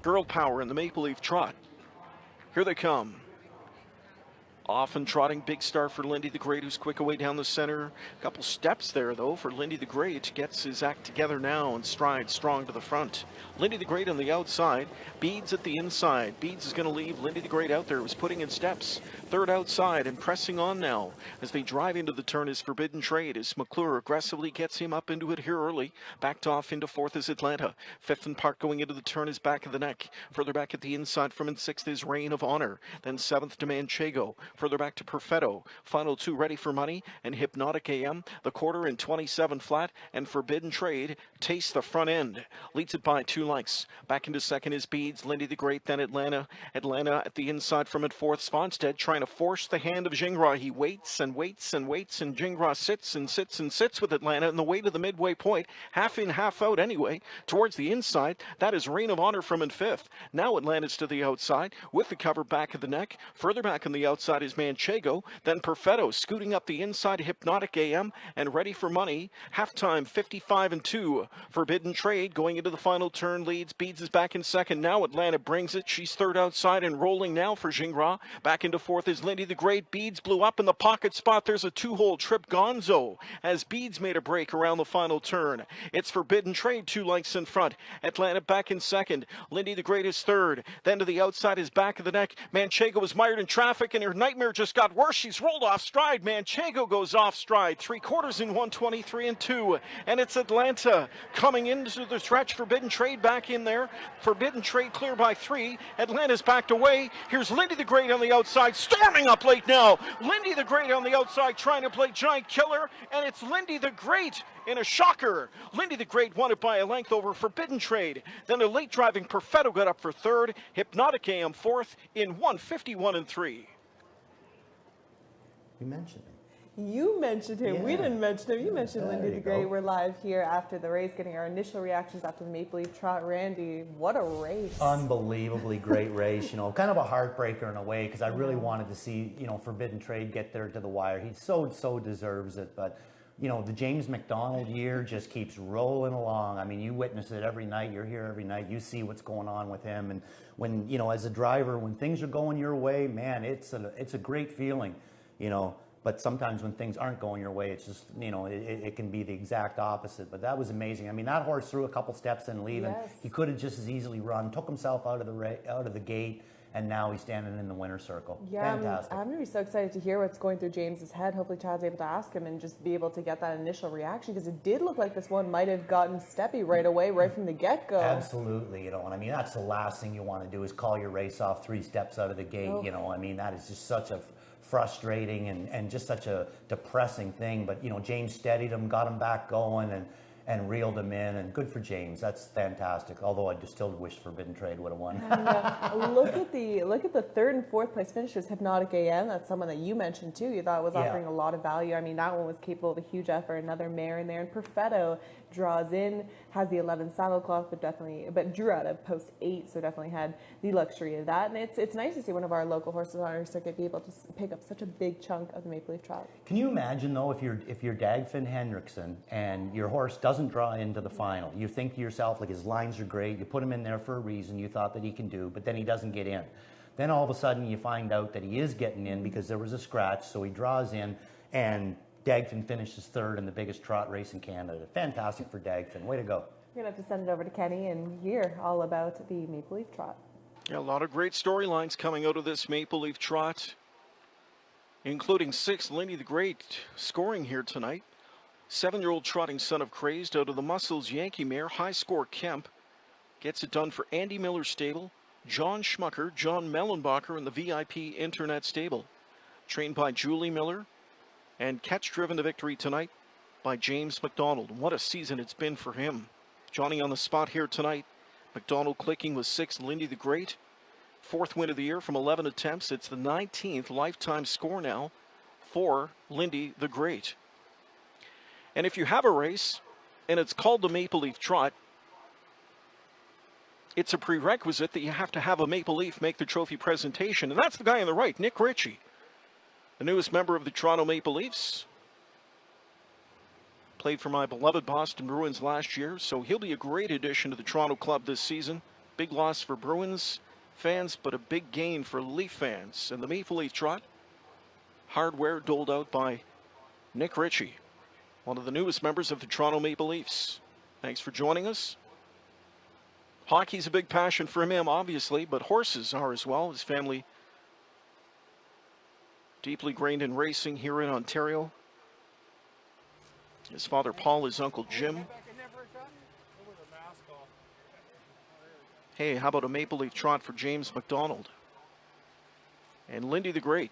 girl power in the Maple Leaf Trot. Here they come. Off and trotting, big star for Lindy the Great, who's quick away down the center. A couple steps there, though, for Lindy the Great. Gets his act together now and strides strong to the front. Lindy the Great on the outside. Beads at the inside. Beads is going to leave Lindy the Great out there. Was putting in steps. Third outside and pressing on now. As they drive into the turn is Forbidden Trade. As McClure aggressively gets him up into it here early. Backed off into fourth is Atlanta. Fifth and Park going into the turn is Back of the Neck. Further back at the inside from in sixth is Reign of Honor. Then seventh to Manchego. Further back to Perfetto. Final two Ready for Money and Hypnotic AM. The quarter in 27 flat, and Forbidden Trade tastes the front end. Leads it by 2 lengths. Back into second is Beads, Lindy the Great, then Atlanta. Atlanta at the inside from at fourth. Sponstead trying to force the hand of Gingras. He waits and waits and waits, and Gingras sits and sits and sits with Atlanta in the way to the midway point. Half in, half out anyway. Towards the inside, that is Reign of Honor from in fifth. Now Atlanta's to the outside with the cover Back of the Neck. Further back on the outside is Manchego. Then Perfetto scooting up the inside, Hypnotic AM, and Ready for Money. Halftime 55-2. Forbidden Trade going into the final turn leads. Beads is back in second. Now Atlanta brings it. She's third outside and rolling now for Gingras. Back into fourth is Lindy the Great. Beads blew up in the pocket spot. There's a 2-hole trip Gonzo as Beads made a break around the final turn. It's Forbidden Trade 2 lengths in front. Atlanta back in second. Lindy the Great is third. Then to the outside is Back of the Neck. Manchego was mired in traffic and her nightmare just got worse. She's rolled off stride. Manchego goes off stride. 3/4 in 123-2. And it's Atlanta coming into the stretch. Forbidden Trade back in there. Forbidden Trade clear by 3. Atlanta's backed away. Here's Lindy the Great on the outside. Storming up late now. Lindy the Great on the outside trying to play Giant Killer. And it's Lindy the Great in a shocker. Lindy the Great won it by a length over Forbidden Trade. Then the late driving Perfetto got up for third. Hypnotic AM fourth in 151-3. You mentioned him. You mentioned him. Yeah. We didn't mention him. You mentioned Lindy the Great. Go. We're live here after the race, getting our initial reactions after the Maple Leaf Trot. Randy, what a race. Unbelievably great race. You know, kind of a heartbreaker in a way, because I really wanted to see, you know, Forbidden Trade get there to the wire. He so deserves it. But, you know, the James Macdonald year just keeps rolling along. I mean, you witness it every night. You're here every night. You see what's going on with him. And when, you know, as a driver, when things are going your way, man, it's a great feeling. You know, but sometimes when things aren't going your way, it's just, you know, it can be the exact opposite. But that was amazing. I mean, that horse threw a couple steps in leaving. Yes. He could have just as easily run, took himself out of the gate, and now he's standing in the winner's circle. Yeah, Fantastic. I'm going to be so excited to hear what's going through James's head. Hopefully Chad's able to ask him and just be able to get that initial reaction, because it did look like this one might have gotten steppy right away, right from the get-go. Absolutely, you know, and I mean, that's the last thing you want to do is call your race off 3 steps out of the gate. You know, I mean, that is just such a frustrating and just such a depressing thing. But, you know, James steadied him, got him back going, and reeled him in, and good for James. That's fantastic. Although I just still wish Forbidden Trade would have won. Look at the third and fourth place finishers. Hypnotic AM, that's someone that you mentioned too. You thought was offering a lot of value. I mean, that one was capable of a huge effort. Another mare in there, and Perfetto draws in, has the 11 saddle cloth, but drew out of post 8, so definitely had the luxury of that. And it's nice to see one of our local horses on our circuit be able to pick up such a big chunk of the Maple Leaf Trot. Can you imagine though, if you're Dagfinn Henriksen and your horse doesn't draw into the final, you think to yourself, like, his lines are great, you put him in there for a reason, you thought that he can do, but then he doesn't get in. Then all of a sudden you find out that he is getting in because there was a scratch, so he draws in, and Dagfinn finishes third in the biggest trot race in Canada. Fantastic for Dagfinn. Way to go. We're going to have to send it over to Kenny and hear all about the Maple Leaf Trot. Yeah, a lot of great storylines coming out of this Maple Leaf Trot, including 6th Lindy the Great scoring here tonight. 7-year-old trotting son of Crazed out of the Muscles Yankee mare. High score Kemp gets it done for Andy Miller Stable, John Schmucker, John Mellenbacher, and the VIP Internet Stable. Trained by Julie Miller, and catch driven to victory tonight by James Macdonald. What a season it's been for him. Johnny on the spot here tonight. Macdonald clicking with 6th Lindy the Great. 4th win of the year from 11 attempts. It's the 19th lifetime score now for Lindy the Great. And if you have a race and it's called the Maple Leaf Trot, it's a prerequisite that you have to have a Maple Leaf make the trophy presentation. And that's the guy on the right, Nick Ritchie, the newest member of the Toronto Maple Leafs. Played for my beloved Boston Bruins last year, so he'll be a great addition to the Toronto club this season. Big loss for Bruins fans, but a big gain for Leaf fans. And the Maple Leaf Trot hardware doled out by Nick Ritchie, one of the newest members of the Toronto Maple Leafs. Thanks for joining us. Hockey's a big passion for him, obviously, but horses are as well. His family deeply grained in racing here in Ontario. His father Paul, his uncle Jim. Hey, how about a Maple Leaf Trot for James Macdonald? And Lindy the Great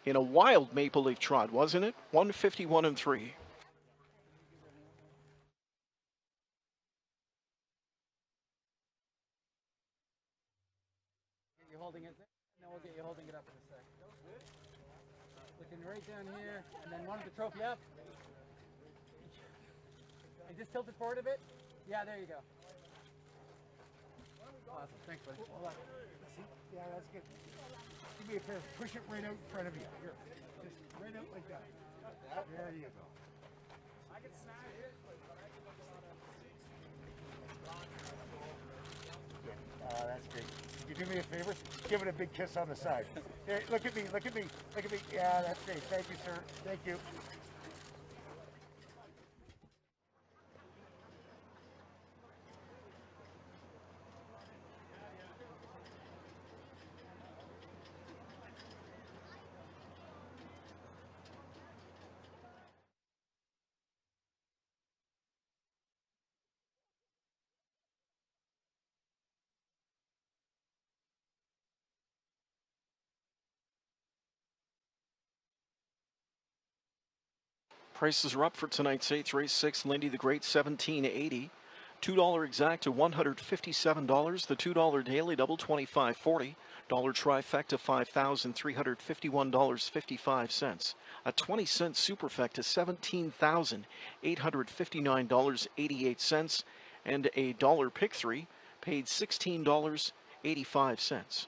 in a wild Maple Leaf Trot, wasn't it? 151 and 3. Get you holding it, and then we'll get you holding it up in a sec. Looking right down here, and then one of the trophy up. And just tilt it forward a bit. Yeah, there you go. Awesome, thanks, buddy. Hold on. See? Yeah, that's good. Give me a pair. Push it right out in front of you. Here, just right out like that. There you go. I can snap it. That's great. Can you do me a favor? Give it a big kiss on the side. There, look at me, look at me, look at me. Yeah, that's great. Thank you, sir. Thank you. Prices are up for tonight's 8th race, 6, Lindy the Great, $17.80. $2 exact to $157. The $2 daily double, $25.40. Dollar trifecta, $5,351.55. A 20-cent superfecta, $17,859.88. And a dollar pick 3 paid $16.85.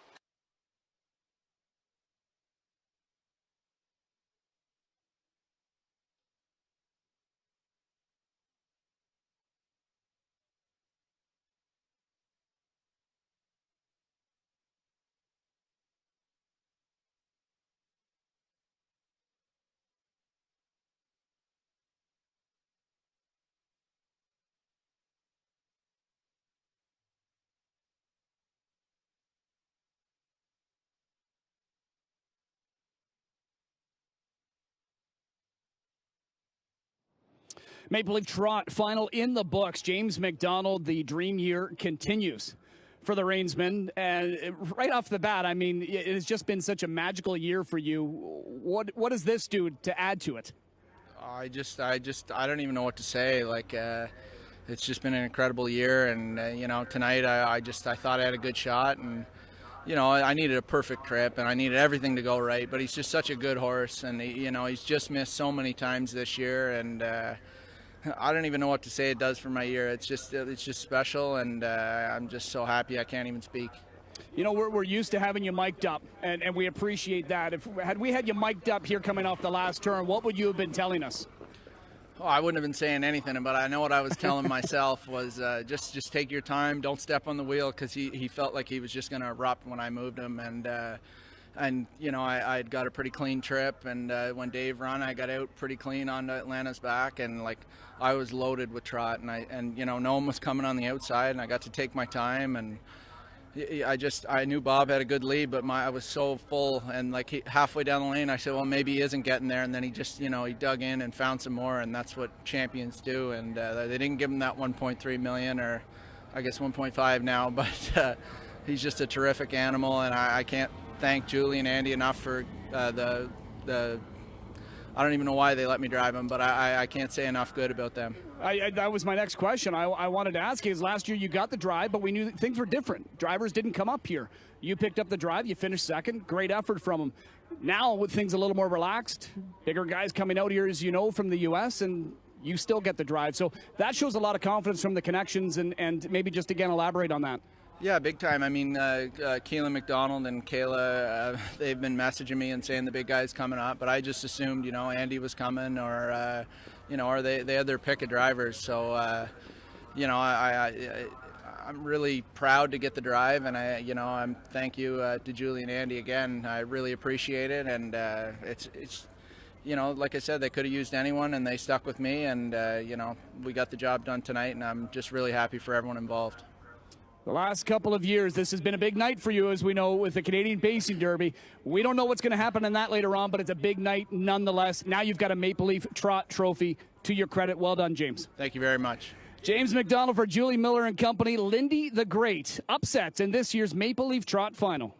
Maple Leaf Trot final in the books. James Macdonald, the dream year continues for the Rainsmen. And right off the bat, I mean, it has just been such a magical year for you. What does this do to add to it? I don't even know what to say. Like, it's just been an incredible year. And, you know, tonight I thought I had a good shot. And, you know, I needed a perfect trip and I needed everything to go right. But he's just such a good horse. And, he's just missed so many times this year. And, I don't even know what to say it does for my year. It's just special, and I'm just so happy I can't even speak. You know, we're used to having you mic'd up, and we appreciate that. Had we had you mic'd up here coming off the last turn, what would you have been telling us? Oh, I wouldn't have been saying anything, but I know what I was telling myself was just take your time, don't step on the wheel, because he felt like he was just going to erupt when I moved him, and you know, I'd got a pretty clean trip, and when Dave run, I got out pretty clean on Atlanta's back, and like I was loaded with Trot, and you know, no one was coming on the outside, and I got to take my time, and I knew Bob had a good lead, but I was so full, and like halfway down the lane, I said, well, maybe he isn't getting there, and then he just, you know, he dug in and found some more, and that's what champions do, and they didn't give him that 1.3 million, or I guess 1.5 now, but he's just a terrific animal, and I can't thank Julie and Andy enough for the I don't even know why they let me drive him, but I can't say enough good about them. That was my next question. I wanted to ask you, is last year you got the drive, but we knew that things were different. Drivers didn't come up here. You picked up the drive, you finished second. Great effort from them. Now with things a little more relaxed, bigger guys coming out here, as you know, from the U.S., and you still get the drive. So that shows a lot of confidence from the connections, and maybe just again elaborate on that. Yeah, big time. I mean, Keelan Macdonald and Kayla, they've been messaging me and saying the big guy's coming up, but I just assumed, you know, Andy was coming, or, you know, or they had their pick of drivers. So, you know, I'm really proud to get the drive, and I'm thank you to Julie and Andy again. I really appreciate it, and it's like I said, they could have used anyone, and they stuck with me, and we got the job done tonight, and I'm just really happy for everyone involved. The last couple of years, this has been a big night for you, as we know, with the Canadian Pacing Derby. We don't know what's going to happen in that later on, but it's a big night nonetheless. Now you've got a Maple Leaf Trot trophy to your credit. Well done, James. Thank you very much. James Macdonald for Julie Miller and company. Lindy the Great upsets in this year's Maple Leaf Trot final.